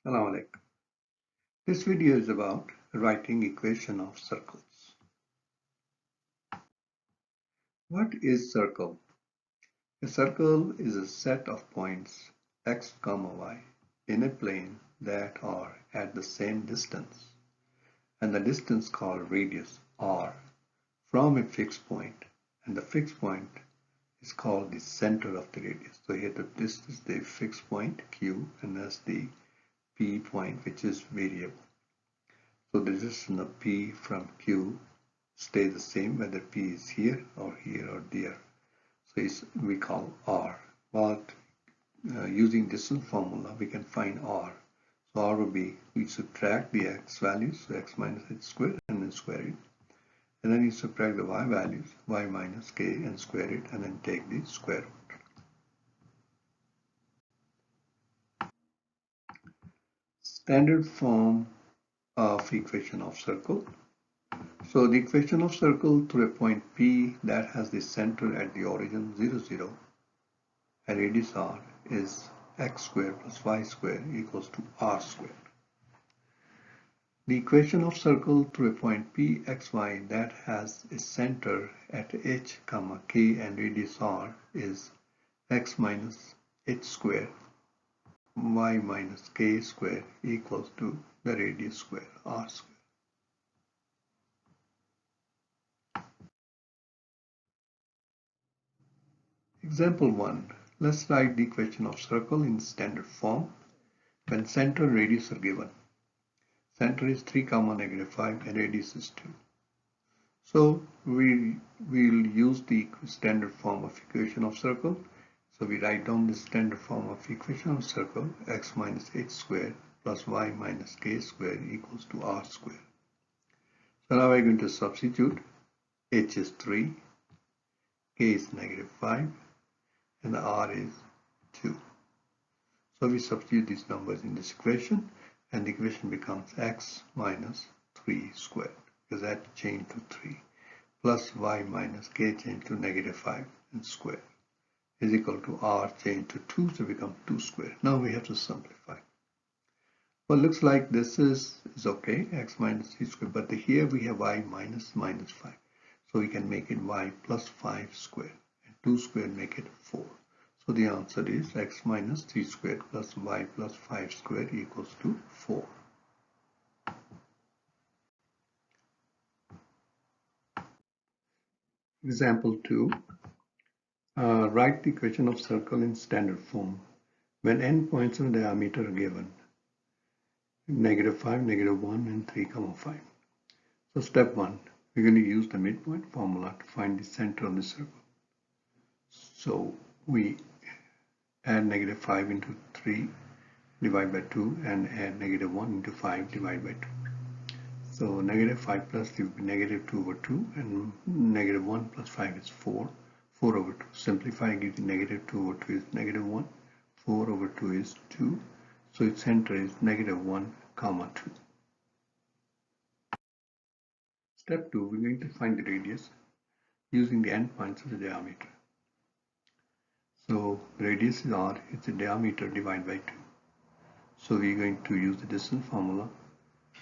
Assalamu alaikum. This video is about writing equation of circles. What is circle? A circle is a set of points x, y in a plane that are at the same distance, and the distance called radius r from a fixed point, and the fixed point is called the center of the radius. So here this is the fixed point q, and that's the p point, which is variable. So the distance of P from Q stays the same whether P is here or there. So we call R. But using distance formula, we can find R. So R will be, we subtract the x values, so x minus h squared, and then square it. And then you subtract the y values, y minus k, and square it, and then take the square root. Standard form of equation of circle. So the equation of circle through a point P that has the center at the origin 0, 0 and radius r is x squared plus y squared equals to r squared. The equation of circle through a point P xy that has a center at h, k and radius r is x minus h squared y minus k squared equals to the radius squared r squared. Example 1. Let's write the equation of circle in standard form when center and radius are given. Center is 3, -5 and radius is 2. So we will use the standard form of equation of circle. So we write down the standard form of equation of circle x minus h squared plus y minus k squared equals to r squared. So now we're going to substitute. H is 3, k is -5 and the r is 2. So we substitute these numbers in this equation and the equation becomes x minus 3 squared because that changed to 3 plus y minus k changed to -5 and squared is equal to r changed to 2, so it becomes 2 squared. Now we have to simplify. Well, looks like this is okay, x minus 3 squared, but here we have y minus -5. So we can make it y plus 5 squared and 2 squared make it 4. So the answer is x minus 3 squared plus y plus 5 squared equals to 4. Example 2. Write the equation of circle in standard form when n points of diameter are given, -5, -1 and 3, 5. So step 1, we're going to use the midpoint formula to find the center of the circle. So we add -5 into 3 divide by 2 and add -1 into 5 divide by 2. So -5 plus 3 will be -2 over 2 and -1 plus 5 is 4. 4 over 2. Simplify, gives you -2 over 2 is -1. 4 over 2 is 2. So its center is -1, 2. Step 2, we're going to find the radius using the endpoints of the diameter. So radius is r, it's the diameter divided by 2. So we're going to use the distance formula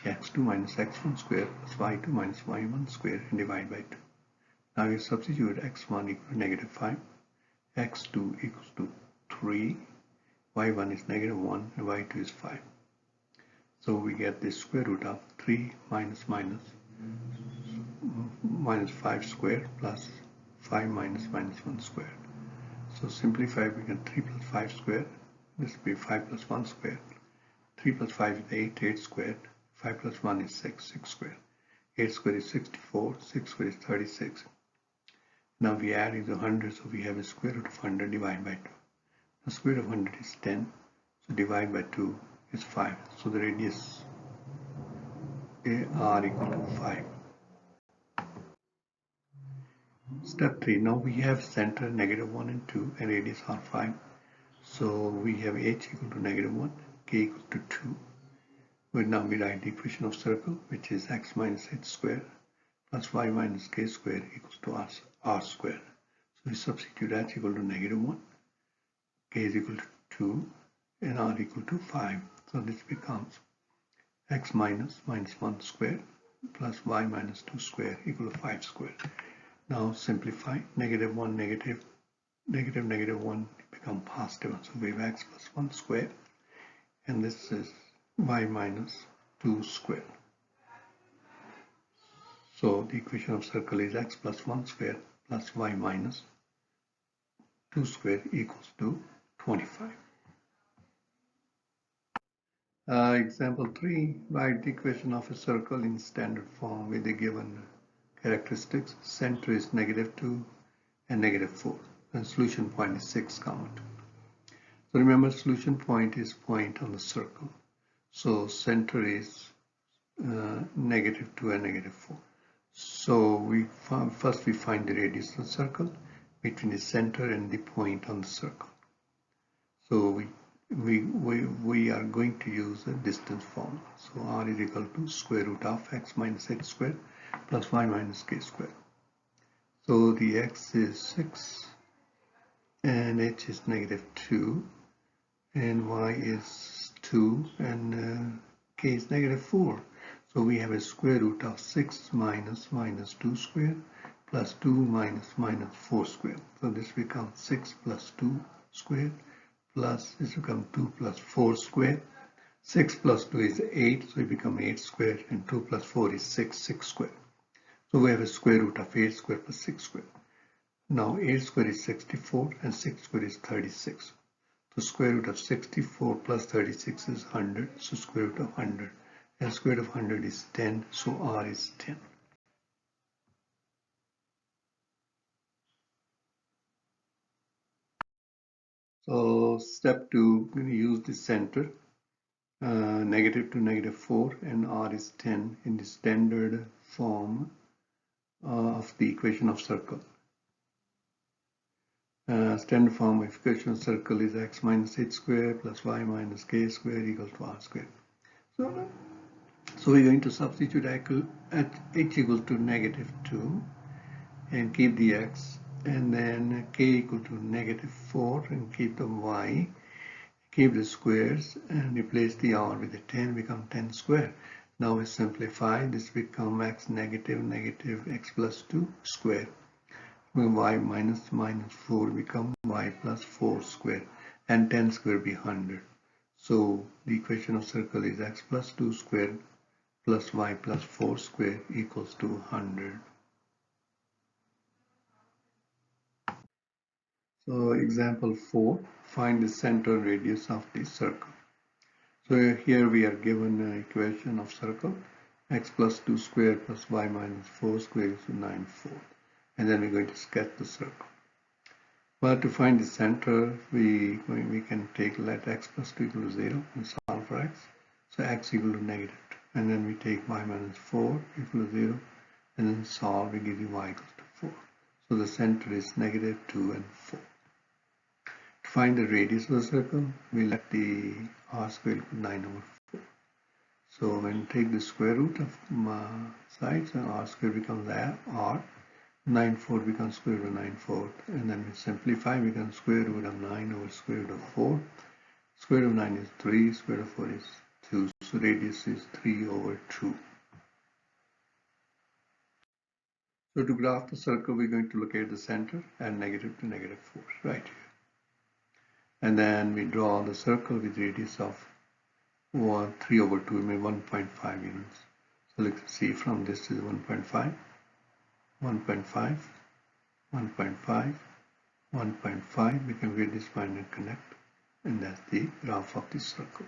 x2 minus x1 square plus y2 minus y1 square and divide by 2. Now we substitute x1 equal to -5, x2 equals to 3, y1 is -1 and y2 is 5. So we get the square root of 3 minus 5 squared plus 5 minus 1 squared. So simplify, we get 3 plus 5 squared. This will be 5 plus 1 squared. 3 plus 5 is 8, 8 squared. 5 plus 1 is 6, 6 squared. 8 squared is 64, 6 squared is 36. Now we add into 100, so we have a square root of 100 divided by 2. The square root of 100 is 10, so divide by 2 is 5. So the radius r equal to 5. Step 3, now we have center -1 and 2 and radius r 5. So we have h equal to -1, k equal to 2. Well, now we write the equation of circle, which is x minus h squared plus y minus k squared equals to r squared. So we substitute h equal to -1, k is equal to 2, and r equal to 5. So this becomes x minus 1 squared plus y minus 2 squared equal to 5 squared. Now simplify. Negative 1, negative 1 become positive 1. So we have x plus 1 squared, and this is y minus 2 squared. So the equation of circle is x plus 1 squared plus y minus 2 squared equals to 25. Example 3, write the equation of a circle in standard form with the given characteristics. Center is -2 and -4. And solution point is 6, 2. So remember, solution point is point on the circle. So center is -2 and -4. So first we find the radius of the circle between the center and the point on the circle. So we are going to use a distance formula. So r is equal to square root of x minus h squared plus y minus k squared. So the x is 6 and h is -2 and y is 2 and k is -4. So we have a square root of 6 minus 2 squared plus 2 minus 4 squared. So this becomes 6 plus 2 squared plus this becomes 2 plus 4 squared. 6 plus 2 is 8, so it becomes 8 squared, and 2 plus 4 is 6 squared. So we have a square root of 8 squared plus 6 squared. Now 8 squared is 64 and 6 squared is 36. So square root of 64 plus 36 is 100, so square root of 100. And square root of 100 is 10, so r is 10. So step 2, we're going to use the center, -2, -4, and r is 10 in the standard form of the equation of circle. Standard form of equation of circle is x minus h squared plus y minus k squared equals to r squared. So we're going to substitute at h equal to -2 and keep the x, and then k equal to -4 and keep the y, keep the squares and replace the r with the 10, become 10 squared. Now we simplify, this become x negative x plus 2 squared. Y minus 4 become y plus 4 squared, and 10 squared be 100. So the equation of circle is x plus 2 squared plus y plus 4 squared equals to 100. So example 4, find the center radius of the circle. So here we are given an equation of circle, x plus 2 squared plus y minus 4 squared is 9/4. And then we're going to sketch the circle. But to find the center, we can let x plus 2 equal to 0 and solve for x. So x equal to -2. And then we take y minus 4 equal to 0 and then solve, we give you y equals to 4. So the center is -2 and 4. To find the radius of the circle, we let the r square equal to 9/4. So when you take the square root of sides, r square becomes r. 9/4 becomes square root of 9/4, and then we simplify, becomes square root of 9 over square root of 4. Square root of 9 is 3, square root of 4 is 2, so radius is 3/2. So to graph the circle, we're going to locate the center and -2 to -4 right here. And then we draw the circle with radius of 3/2, maybe 1.5 units. So let's see, from this is 1.5, 1.5, 1.5, 1.5. We can read this point and connect, and that's the graph of the circle.